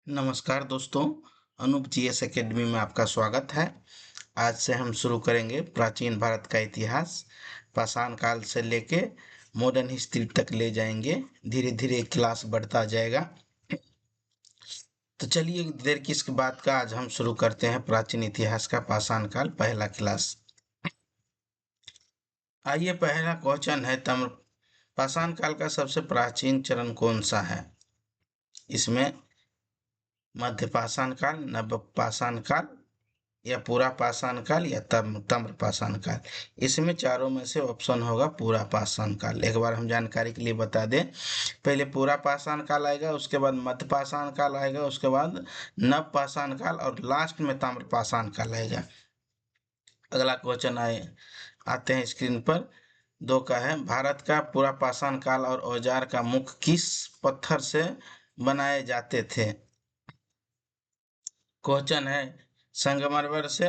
नमस्कार दोस्तों, Anoop GS academy में आपका स्वागत है। आज से हम शुरू करेंगे प्राचीन भारत का इतिहास। पाषाण काल से लेके मॉडर्न हिस्ट्री तक ले जाएंगे। धीरे धीरे क्लास बढ़ता जाएगा। तो चलिए देर किस बात का, आज हम शुरू करते हैं प्राचीन इतिहास का पाषाण काल पहला क्लास। आइए, पहला क्वेश्चन है ताम्र पाषाण काल का सबसे प्राचीन चरण कौन सा है? इसमें मध्य पाषाण काल, नव पाषाण काल या पूरा पाषाण काल या ताम्र पाषाण काल। इसमें चारों में से ऑप्शन होगा पूरा पाषाण काल। एक बार हम जानकारी के लिए बता दें, पहले पूरा पाषाण काल आएगा, उसके बाद मध्य पाषाण काल आएगा, उसके बाद नव पाषाण काल और लास्ट में ताम्र पाषाण काल आएगा। अगला क्वेश्चन आते हैं स्क्रीन पर। 2 का है, भारत का पूरा पाषाण काल और औजार का मुख किस पत्थर से बनाए जाते थे? क्वेश्चन है संगमरमर से,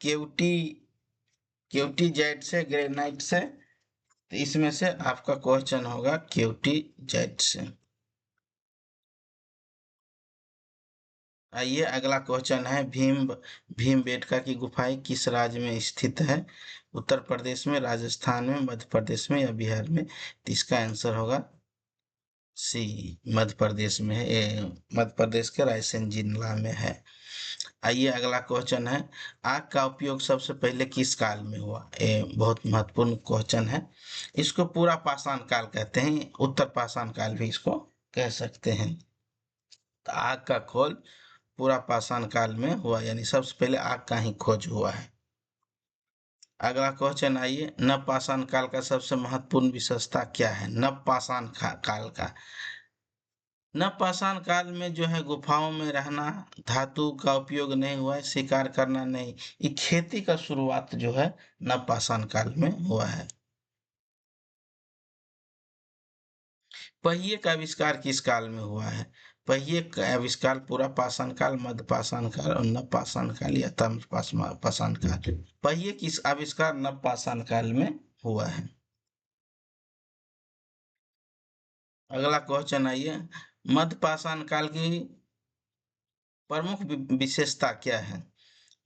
केवटी केवटीजाइट से, ग्रेनाइट से। तो इसमें से आपका क्वेश्चन होगा केवटीजाइट से। आइए, अगला क्वेश्चन है भीमबेटका की गुफाएं किस राज्य में स्थित है? उत्तर प्रदेश में, राजस्थान में, मध्य प्रदेश में या बिहार में? तो इसका आंसर होगा सी, मध्य प्रदेश में है। मध्य प्रदेश के रायसेन जिला में है। आइए, अगला क्वेश्चन है, आग का उपयोग सबसे पहले किस काल में हुआ? ये बहुत महत्वपूर्ण क्वेश्चन है। इसको पूरा पाषाण काल कहते हैं, उत्तर पाषाण काल भी इसको कह सकते हैं। तो आग का खोज पूरा पाषाण काल में हुआ, यानी सबसे पहले आग का ही खोज हुआ है। अगला क्वेश्चन आइए, नव पाषाण काल का सबसे महत्वपूर्ण विशेषता क्या है? नव पाषाण काल का नवपाषाण काल में जो है गुफाओं में रहना, धातु का उपयोग नहीं हुआ है, शिकार करना नहीं, ये खेती का शुरुआत जो है नवपाषाण काल में हुआ है। पहिए का आविष्कार किस काल में हुआ है? पहिए का आविष्कार पूरा पाषाण काल, मध्य पाषाण काल और नवपाषाण काल या ताम्र पाषाण काल। पहिए किस आविष्कार नवपाषाण काल में हुआ है। अगला क्वेश्चन आइए, मध्य पाषाण काल की प्रमुख विशेषता क्या है?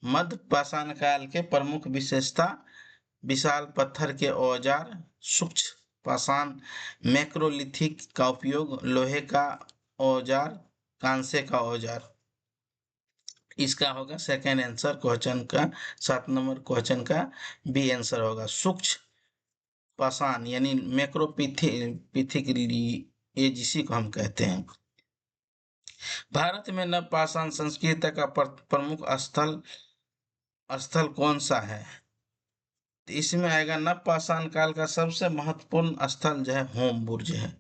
मध्य पाषाण काल के प्रमुख विशेषता: विशाल पत्थर के औजार, सूक्ष्म पाषाण, मैक्रोलिथिक का उपयोग, लोहे का औजार, कांसे का औजार। इसका होगा सेकेंड आंसर क्वेश्चन का, 7 नंबर क्वेश्चन का बी आंसर होगा। सूक्ष्म पाषाण यानी मैक्रोपिथिक, ये जिसी को हम कहते हैं। भारत में नव पाषाण संस्कृति का प्रमुख स्थल स्थल कौन सा है? तो इसमें आएगा नव पाषाण काल का सबसे महत्वपूर्ण स्थल जो है होम बुर्ज है।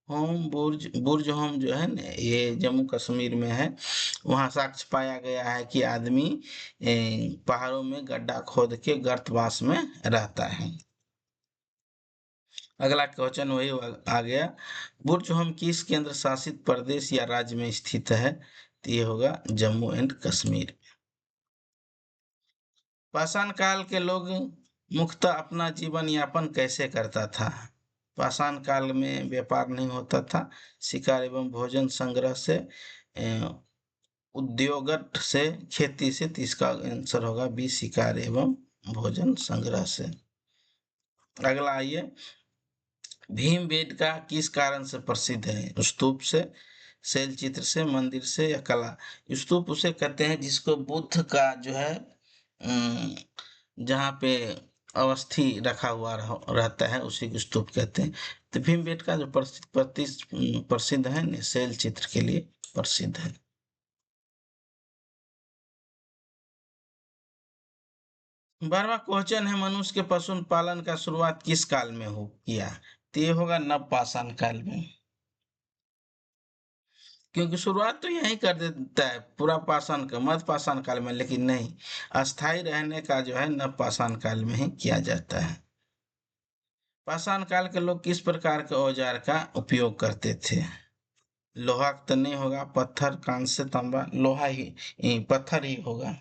बुर्ज होम जो है न, ये जम्मू कश्मीर में है। वहाँ साक्ष्य पाया गया है कि आदमी पहाड़ों में गड्ढा खोद के गर्तवास में रहता है। अगला क्वेश्चन वही आ गया, बुर्ज होम किस केंद्र शासित प्रदेश या राज्य में स्थित है? तो ये होगा जम्मू एंड कश्मीर। पाषाण काल के लोग मुख्यतः अपना जीवन यापन कैसे करता था? पाषाण काल में व्यापार नहीं होता था, शिकार एवं भोजन संग्रह से, उद्योगट से, खेती से। तो इसका आंसर होगा बी, शिकार एवं भोजन संग्रह से। अगला आइए, भीमबेटका किस कारण से प्रसिद्ध है? स्तूप से, शैल चित्र से, मंदिर से या कला? स्तूप उसे कहते हैं जिसको बुद्ध का जो है जहाँ पे अवस्थी रखा हुआ रहता है, उसी को स्तूप कहते हैं। तो भीमबेटका जो प्रसिद्ध है न, शैल चित्र के लिए प्रसिद्ध है। 12वां क्वेश्चन है, मनुष्य के पशु पालन का शुरुआत किस काल में किया? तो ये होगा नव पाषाण काल में, क्योंकि शुरुआत तो यही कर देता है पूरा पाषाण का मध्य पाषाण काल में, लेकिन नहीं, अस्थायी रहने का जो है नव पाषाण काल में ही किया जाता है। पाषाण काल के लोग किस प्रकार के औजार का उपयोग करते थे? लोहा तो नहीं होगा, पत्थर, कांस्य, तांबा, लोहा ही पत्थर ही होगा।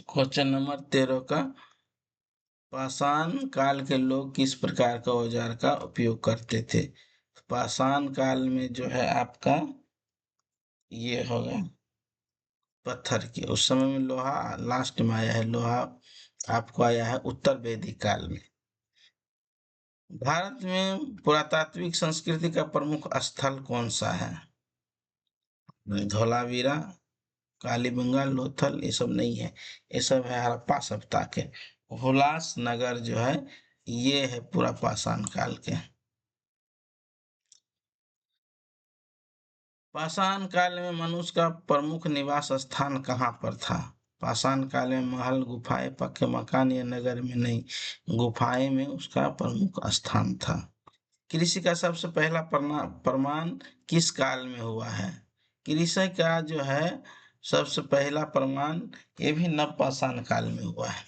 क्वेश्चन नंबर 13 का, पाषाण काल के लोग किस प्रकार का औजार का उपयोग करते थे? पाषाण काल में जो है आपका ये होगा पत्थर की। उस समय में लोहा लास्ट में आया है, लोहा आपको आया है उत्तर वैदिक काल में। भारत में पुरातात्विक संस्कृति का प्रमुख स्थल कौन सा है? धोलावीरा, कालीबंगा, लोथल, ये सब नहीं है, ये सब है हड़प्पा सभ्यता के। हुलास नगर जो है ये है पूरा पाषाण काल के। पाषाण काल में मनुष्य का प्रमुख निवास स्थान कहाँ पर था? पाषाण काल में महल, गुफाएं, पक्के मकान या नगर में? नहीं, गुफाएं में उसका प्रमुख स्थान था। कृषि का सबसे पहला प्रमाण किस काल में हुआ है? कृषि का जो है सबसे पहला प्रमाण ये भी नवपाषाण काल में हुआ है।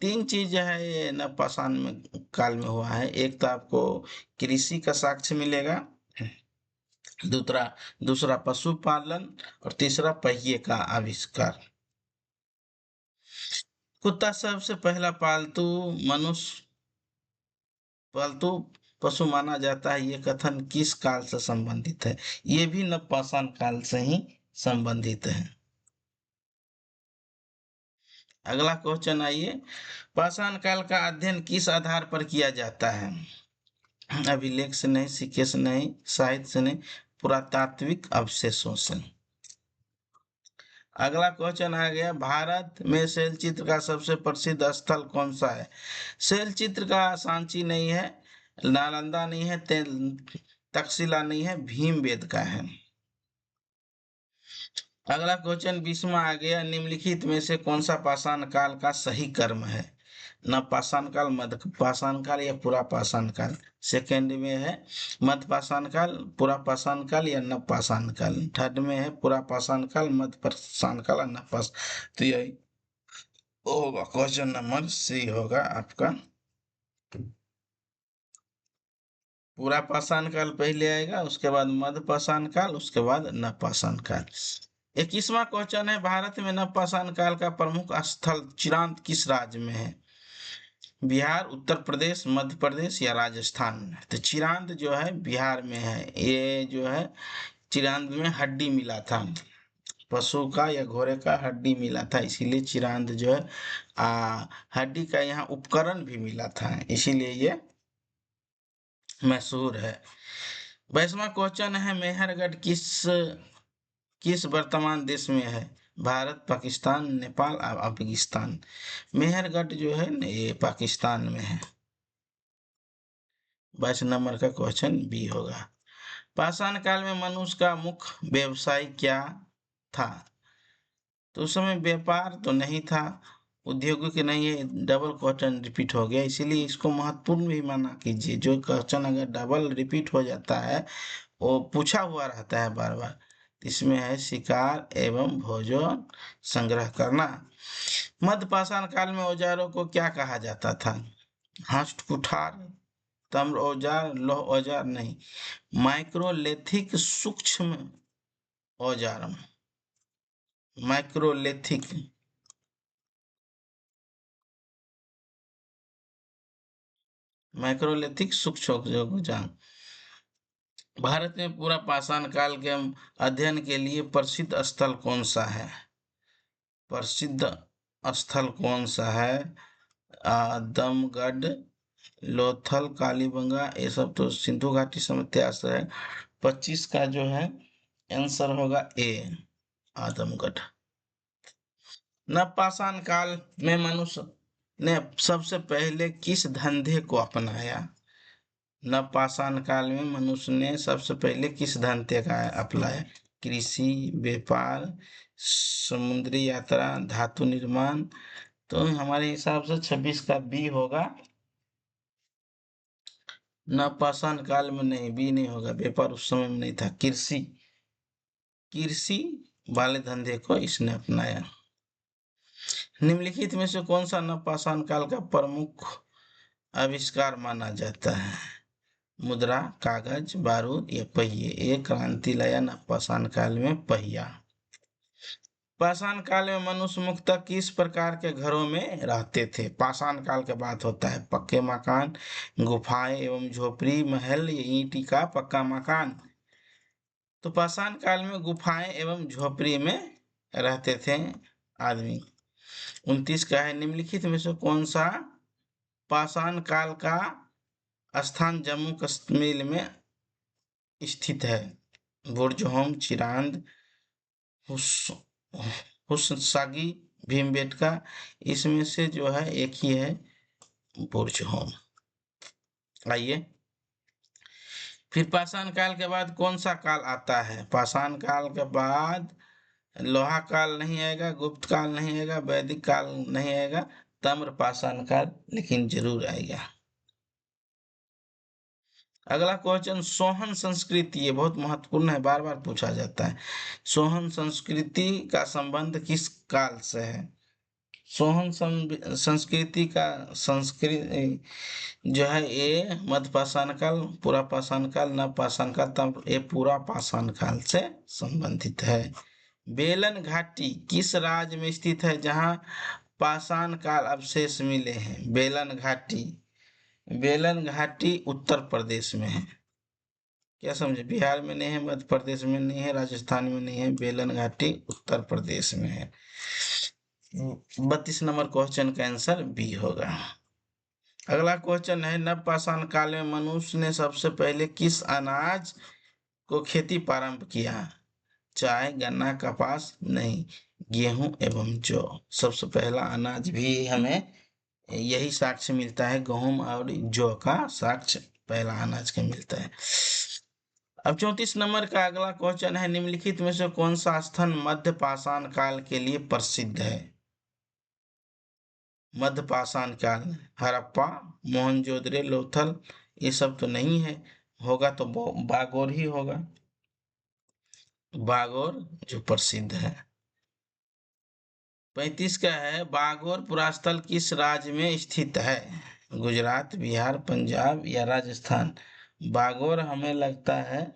तीन चीज है ये नवपाषाण में काल में हुआ है। एक तो आपको कृषि का साक्ष्य मिलेगा, दूसरा दूसरा पशुपालन, और तीसरा पहिए का आविष्कार। कुत्ता सबसे पहला पालतू पशु माना जाता है, ये कथन किस काल से संबंधित है? ये भी नवपाषाण काल से ही संबंधित है। अगला क्वेश्चन आइए, पाषाण काल का अध्ययन किस आधार पर किया जाता है? अभिलेख से नहीं, सिक्के से नहीं, साहित्य से नहीं, पुरातात्विक अवशेषों से। अगला क्वेश्चन आ गया, भारत में शैल चित्र का सबसे प्रसिद्ध स्थल कौन सा है? शैल चित्र का सांची नहीं है, नालंदा नहीं है, तक्षशिला नहीं है, भीमबेद का है। अगला क्वेश्चन 20वां आ गया, निम्नलिखित में से कौन सा पाषाण काल का सही कर्म है? नवपाषाण काल, मध्य पाषाण काल या पूरा पाषाण काल? सेकंड में है मध्य पाषाण काल, पूरा पाषाण काल या नवपाषाण काल? थर्ड में है पूरा पाषाण काल, मध्य पाषाण काल और नवपाषाण। तो यही होगा क्वेश्चन नंबर सी होगा आपका। पूरा पाषाण काल पहले आएगा, उसके बाद मध्य पाषाण काल, उसके बाद नवपाषाण काल। 21वां क्वेश्चन है, भारत में नवपाषाण काल का प्रमुख स्थल चिरांद किस राज्य में है? बिहार, उत्तर प्रदेश, मध्य प्रदेश या राजस्थान? तो चिरांद जो है बिहार में है। ये जो है चिरांद में हड्डी मिला था, पशु का या घोड़े का हड्डी मिला था, इसीलिए चिरांद जो है हड्डी का यहाँ उपकरण भी मिला था, इसीलिए ये मशहूर है। 22वां क्वेश्चन है, मेहरगढ़ किस किस वर्तमान देश में है? भारत, पाकिस्तान, नेपाल और अफगानिस्तान? मेहरगढ़ जो है न ये पाकिस्तान में है। 22 नंबर का क्वेश्चन बी होगा। पाषाण काल में मनुष्य का मुख्य व्यवसाय क्या था? तो उस समय व्यापार तो नहीं था, उद्योगिक नहीं है, डबल क्वेश्चन रिपीट हो गया, इसीलिए इसको महत्वपूर्ण भी माना कीजिए। जो क्वेश्चन अगर डबल रिपीट हो जाता है वो पूछा हुआ रहता है बार बार। इसमें है शिकार एवं भोजन संग्रह करना। मध्य पाषाण काल में औजारों को क्या कहा जाता था? हस्त कुठार, तम्र औजार, लौह औजार? नहीं, माइक्रोलिथिक सूक्ष्म औजार, माइक्रोलिथिक। माइक्रोलिथिक सूक्ष्म औजार। भारत में पूरा पाषाण काल के अध्ययन के लिए प्रसिद्ध स्थल कौन सा है? प्रसिद्ध स्थल कौन सा है? आदमगढ़, लोथल, कालीबंगा, ये सब तो सिंधु घाटी समस्या से है। 25 का जो है आंसर होगा ए, आदमगढ़। नवपाषाण काल में मनुष्य ने सबसे पहले किस धंधे को अपनाया? नवपाषाण काल में मनुष्य ने सबसे पहले किस धंधे का अपनाया? कृषि, व्यापार, समुद्री यात्रा, धातु निर्माण? तो हमारे हिसाब से 26 का बी होगा। नवपाषाण काल में नहीं, बी नहीं होगा, व्यापार उस समय में नहीं था, कृषि कृषि वाले धंधे को इसने अपनाया। निम्नलिखित में से कौन सा नवपाषाण काल का प्रमुख आविष्कार माना जाता है? मुद्रा, कागज, बारूद या पहिए? एक क्रांति लाया नवपाषाण काल में पहिया। पाषाण काल में मनुष्य मुख्यतः किस प्रकार के घरों में रहते थे? पाषाण काल के बात होता है, पक्के मकान, गुफाएं एवं झोपड़ी, महल या ईंट का पक्का मकान? तो पाषाण काल में गुफाएं एवं झोपड़ी में रहते थे आदमी। 29 का है, निम्नलिखित में से कौन सा पाषाण काल का स्थान जम्मू कश्मीर में स्थित है? बुर्जहोम, चिरांद, हुस्सागी, भीमबेटका। इसमें से जो है एक ही है, बुर्जहोम। आइए, फिर पाषाण काल के बाद कौन सा काल आता है? पाषाण काल के बाद लोहा काल नहीं आएगा, गुप्त काल नहीं आएगा, वैदिक काल नहीं आएगा, ताम्र पाषाण काल लेकिन जरूर आएगा। अगला क्वेश्चन, सोहन संस्कृति, ये बहुत महत्वपूर्ण है, बार बार पूछा जाता है। सोहन संस्कृति का संबंध किस काल से है? सोहन संस्कृति का संस्कृति जो है ये मध्य पाषाण काल, पूरा पाषाण काल, नव पाषाण काल, तब ये पूरा पाषाण काल से संबंधित है। बेलन घाटी किस राज्य में स्थित है जहां पाषाण काल अवशेष मिले हैं? बेलन घाटी, बेलन घाटी उत्तर प्रदेश में है। क्या समझे? बिहार में नहीं है, मध्य प्रदेश में नहीं है, राजस्थान में नहीं है, बेलन घाटी उत्तर प्रदेश में है। 32 नंबर क्वेश्चन का आंसर बी होगा। अगला क्वेश्चन है, नव पाषाण काल में मनुष्य ने सबसे पहले किस अनाज को खेती प्रारंभ किया? चाय, गन्ना, कपास? नहीं, गेहूं एवं जौ। सबसे पहला अनाज भी हमें यही साक्ष्य मिलता है, गेहूं और जौ का साक्ष्य पहला अनाज का मिलता है। अब 34 नंबर का अगला क्वेश्चन है, निम्नलिखित में से कौन सा स्थान मध्य पाषाण काल के लिए प्रसिद्ध है? मध्य पाषाण काल, हड़प्पा, मोहनजोदड़ो, लोथल, ये सब तो नहीं है, होगा तो बागोर ही होगा, बागोर जो प्रसिद्ध है। 35 का है, बागोर पुरास्थल किस राज्य में स्थित है? गुजरात, बिहार, पंजाब या राजस्थान? बागोर हमें लगता है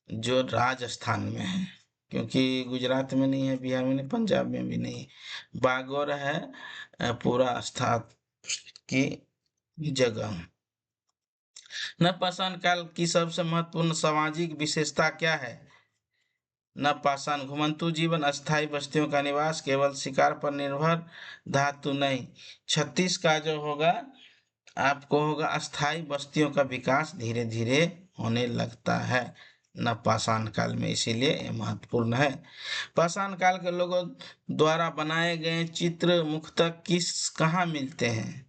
जो राजस्थान में है, क्योंकि गुजरात में नहीं है, बिहार में नहीं, पंजाब में भी नहीं। बागोर है पूरा स्थान की जगह। नव पाषाण काल की सबसे महत्वपूर्ण सामाजिक विशेषता क्या है? नव पाषाण, घुमंतु जीवन, अस्थायी बस्तियों का निवास, केवल शिकार पर निर्भर, धातु नहीं। 36 का जो होगा आपको होगा, अस्थायी बस्तियों का विकास धीरे धीरे होने लगता है नव पाषाण काल में, इसीलिए ये महत्वपूर्ण है। पाषाण काल के लोगों द्वारा बनाए गए चित्र मुख्यतः कहाँ मिलते हैं?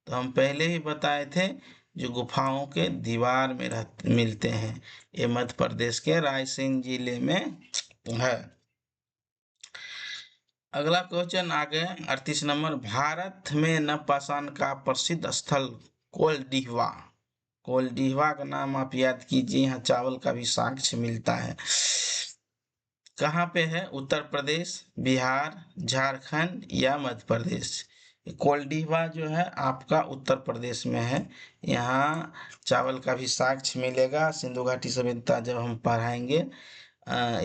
तो हम पहले ही बताए थे, जो गुफाओं के दीवार में मिलते हैं, ये मध्य प्रदेश के रायसेन जिले में है। अगला क्वेश्चन आ गया 38 नंबर, भारत में नव पाषाण का प्रसिद्ध स्थल कोलडीहवा। कोलडीहवा का नाम आप याद कीजिए, यहाँ चावल का भी साक्ष्य मिलता है। कहाँ पे है? उत्तर प्रदेश, बिहार, झारखंड या मध्य प्रदेश? कोलडीहवा जो है आपका उत्तर प्रदेश में है। यहाँ चावल का भी साक्ष्य मिलेगा। सिंधु घाटी सभ्यता जब हम पढ़ाएंगे,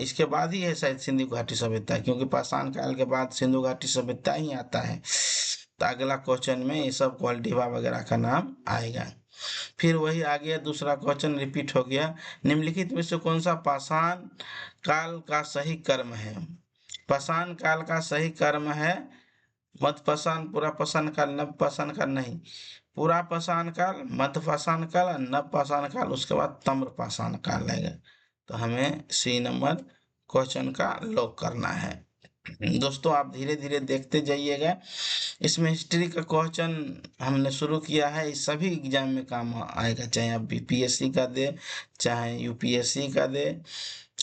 इसके बाद ही है शायद सिंधु घाटी सभ्यता, क्योंकि पाषाण काल के बाद सिंधु घाटी सभ्यता ही आता है। तो अगला क्वेश्चन में ये सब कोलडीहवा वगैरह का नाम आएगा। फिर वही आ गया, दूसरा क्वेश्चन रिपीट हो गया, निम्नलिखित में से कौन सा पाषाण काल का सही कर्म है? पाषाण काल का सही कर्म है मध्य पाषाण, पूरा पाषाण काल, नव पाषाण काल नहीं, पूरा पाषाण काल, मध्य पाषाण काल, नव पाषाण काल, उसके बाद ताम्र पाषाण काल लगेगा। तो हमें सी नंबर क्वेश्चन का लॉक करना है। दोस्तों आप धीरे धीरे देखते जाइएगा, इसमें हिस्ट्री का क्वेश्चन हमने शुरू किया है, इस सभी एग्जाम में काम आएगा, चाहे आप बीपीएससी का दे, चाहे यूपीएससी का दे,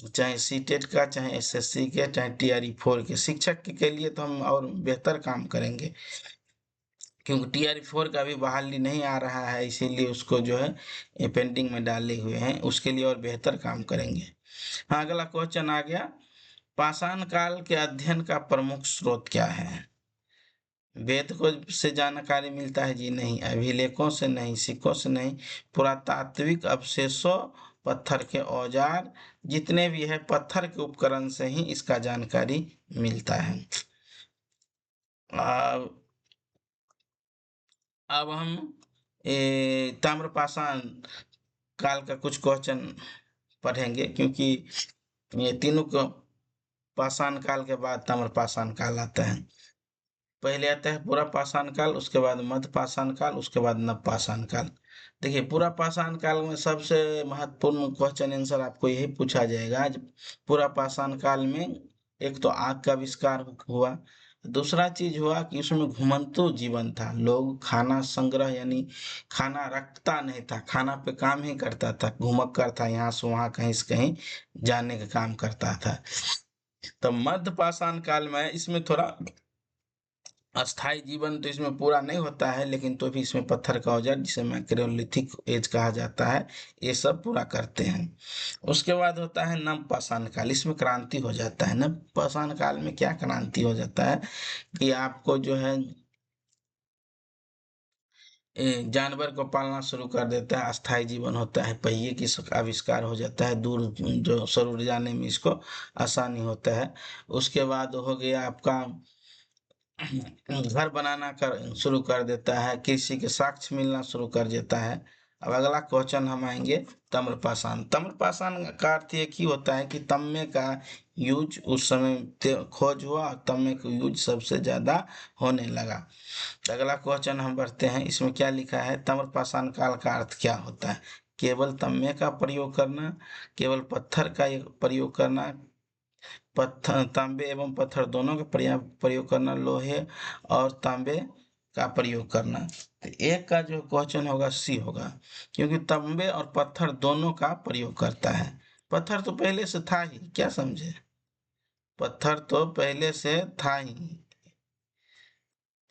चाहे सीटेट का, चाहे एसएससी के, चाहे टीआरई 4 के। शिक्षक के लिए तो हम और बेहतर काम करेंगे, क्योंकि टीआरई 4 का भी बहाली नहीं आ रहा है, इसीलिए उसको जो है पेंडिंग में डाले हुए हैं, उसके लिए और बेहतर काम करेंगे। हाँ, अगला क्वेश्चन आ गया, पाषाण काल के अध्ययन का प्रमुख स्रोत क्या है? वेद को से जानकारी मिलता है जी? नहीं। अभिलेखों से नहीं, सिक्कों से नहीं, पुरातात्विक अवशेषों, पत्थर के औजार, जितने भी है पत्थर के उपकरण से ही इसका जानकारी मिलता है। अब हम ताम्रपाषाण काल का कुछ क्वेश्चन पढ़ेंगे, क्योंकि ये तीनों को पाषाण काल के बाद ताम्र पाषाण काल आता है। पहले आता है पूरा पाषाण काल, उसके बाद मध्य पाषाण काल, उसके बाद नव पाषाण काल। देखिए, पूरा पाषाण काल में सबसे महत्वपूर्ण क्वेश्चन आंसर आपको यही पूछा जाएगा। पूरा पाषाण काल में एक तो आग का आविष्कार हुआ, दूसरा चीज हुआ कि उसमें घुमंतु जीवन था। लोग खाना संग्रह यानी खाना रखता नहीं था, खाना पे काम ही करता था, घुमक्कर था, यहाँ से वहां कहीं से कहीं जाने का काम करता था। तो मध्य पाषाण काल में इसमें थोड़ा अस्थाई जीवन तो इसमें पूरा नहीं होता है, लेकिन तो भी इसमें पत्थर का औजार जिसे मैक्रोलिथिक एज कहा जाता है, ये सब पूरा करते हैं। उसके बाद होता है नव पाषाण काल, इसमें क्रांति हो जाता है। नव पाषाण काल में क्या क्रांति हो जाता है कि आपको जो है जानवर को पालना शुरू कर देता है, अस्थाई जीवन होता है, पहिए की आविष्कार हो जाता है, दूर जो सरूर जाने में इसको आसानी होता है। उसके बाद हो गया आपका घर बनाना शुरू कर देता है, कृषि के साक्ष्य मिलना शुरू कर देता है। अब अगला क्वेश्चन हम आएंगे ताम्रपाषाण। ताम्रपाषाण का अर्थ एक ही होता है कि तांबे का यूज उस समय खोज हुआ और तांबे का यूज सबसे ज्यादा होने लगा। अगला क्वेश्चन हम बढ़ते हैं, इसमें क्या लिखा है, ताम्रपाषाण काल का अर्थ क्या होता है? केवल तांबे का प्रयोग करना, केवल पत्थर का प्रयोग करना, पत्थर तांबे एवं पत्थर दोनों का प्रयोग करना, लोहे और तांबे का प्रयोग करना। तो एक का जो क्वेश्चन होगा सी होगा, क्योंकि तांबे और पत्थर दोनों का प्रयोग करता है। पत्थर तो पहले से था ही, क्या समझे, पत्थर तो पहले से था ही,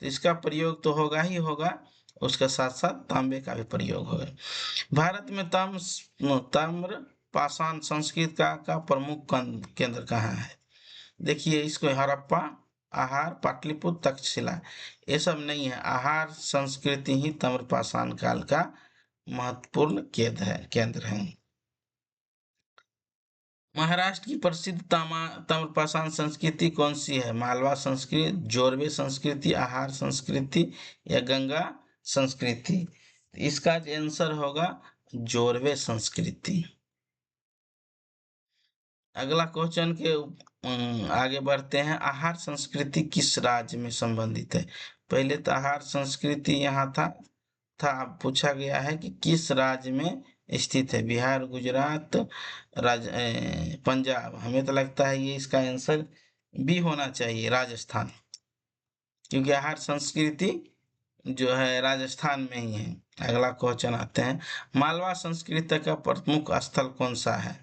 तो इसका प्रयोग तो होगा ही होगा, उसके साथ साथ तांबे का भी प्रयोग होगा। भारत में ताम्र पाषाण संस्कृति का प्रमुख केंद्र कहाँ है? देखिए, इसको हड़प्पा, आहार, पाटलिपुत्र, तक्षशिला, ये सब नहीं है। आहार संस्कृति ही ताम्रपाषाण काल का महत्वपूर्ण केंद्र है। महाराष्ट्र की प्रसिद्ध ताम्रपाषाण संस्कृति कौन सी है? मालवा संस्कृति, जोरवे संस्कृति, आहार संस्कृति या गंगा संस्कृति? इसका आंसर होगा जोरवे संस्कृति। अगला क्वेश्चन के आगे बढ़ते हैं। आहार संस्कृति किस राज्य में संबंधित है? पहले तो आहार संस्कृति यहाँ अब पूछा गया है कि किस राज्य में स्थित है। बिहार, गुजरात, पंजाब। हमें तो लगता है ये इसका आंसर बी होना चाहिए, राजस्थान, क्योंकि आहार संस्कृति जो है राजस्थान में ही है। अगला क्वेश्चन आते हैं, मालवा संस्कृति का प्रमुख स्थल कौन सा है?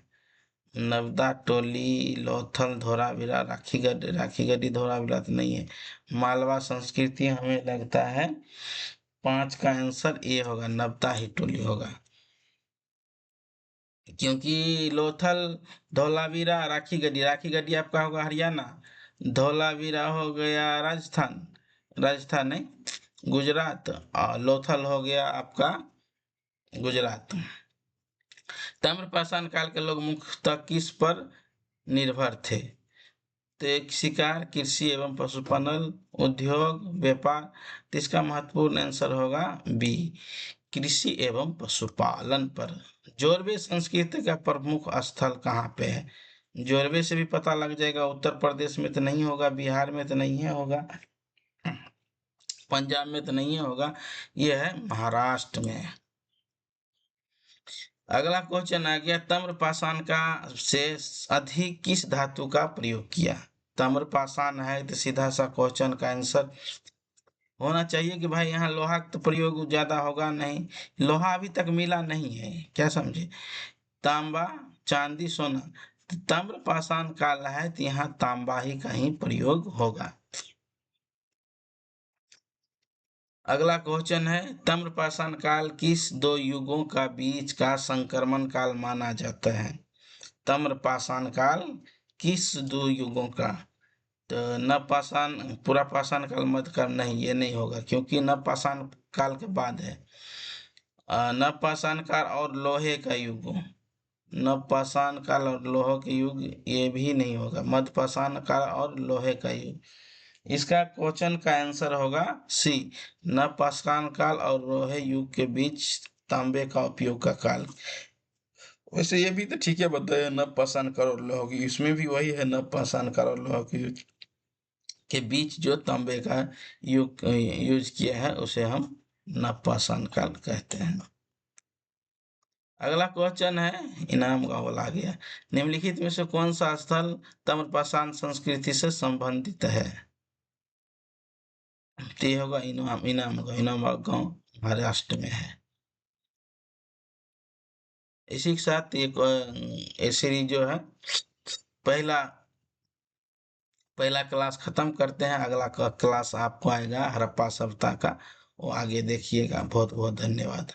नवदा, टोली, लोथल, धोलावीरा, राखीगढ़ी धोलावीरा तो नहीं है। मालवा संस्कृति हमें लगता है 5 का आंसर ए होगा, नवदा ही टोली होगा, क्योंकि लोथल, धोलावीरा, राखीगढ़ी आपका होगा हरियाणा, धोलावीरा हो गया राजस्थान, राजस्थान नहीं गुजरात, और लोथल हो गया आपका गुजरात। ताम्रपाषाण काल के लोग मुख्यतः किस पर निर्भर थे? तो एक शिकार, कृषि एवं पशुपालन, उद्योग, व्यापार। तो इसका महत्वपूर्ण आंसर होगा बी, कृषि एवं पशुपालन पर। जोरवे संस्कृति का प्रमुख स्थल कहाँ पे है? जोरवे से भी पता लग जाएगा, उत्तर प्रदेश में तो नहीं होगा, बिहार में तो नहीं है होगा, पंजाब में तो नहीं होगा, यह है महाराष्ट्र में। अगला क्वेश्चन आ गया, ताम्रपाषाण का से अधिक किस धातु का प्रयोग किया? ताम्रपाषाण है तो सीधा सा क्वेश्चन का आंसर होना चाहिए कि भाई यहाँ लोहा का तो प्रयोग ज्यादा होगा नहीं, लोहा अभी तक मिला नहीं है, क्या समझे, तांबा, चांदी, सोना। तो ताम्रपाषाण काल है तो यहाँ तांबा ही का ही प्रयोग होगा। अगला क्वेश्चन है, ताम्रपाषाण काल किस दो युगों का बीच का संक्रमण काल माना जाता है? ताम्रपाषाण काल किस दो युगों का? तो नवपाषाण, पूरा पाषाण काल, मध्यकाल नहीं, ये नहीं होगा, क्योंकि नवपाषाण काल के बाद है। नवपाषाण काल और लोहे का युग, नवपाषाण काल और लोहे के युग, ये भी नहीं होगा। मध्यपाषाण काल और लोहे का युग। इसका क्वेश्चन का आंसर होगा सी, नवपाषाण काल और लोहे युग के बीच तांबे का उपयोग का काल। वैसे ये भी तो ठीक है बताया, न पाषाण काल और लौह की, इसमें भी वही है, न पाषाण काल और लौह की के बीच जो तांबे का यूज किया है उसे हम नवपाषाण काल कहते हैं। अगला क्वेश्चन है, इनाम का वाला आ गया। निम्नलिखित में से कौन सा स्थल ताम्रपाषाण संस्कृति से संबंधित है? तो ये होगा इनाम, इनाम गांव महाराष्ट्र में है। इसी के साथ ये सीरीज जो है पहला क्लास खत्म करते हैं। अगला क्लास आपको आएगा हड़प्पा सभ्यता का, वो आगे देखिएगा। बहुत बहुत धन्यवाद।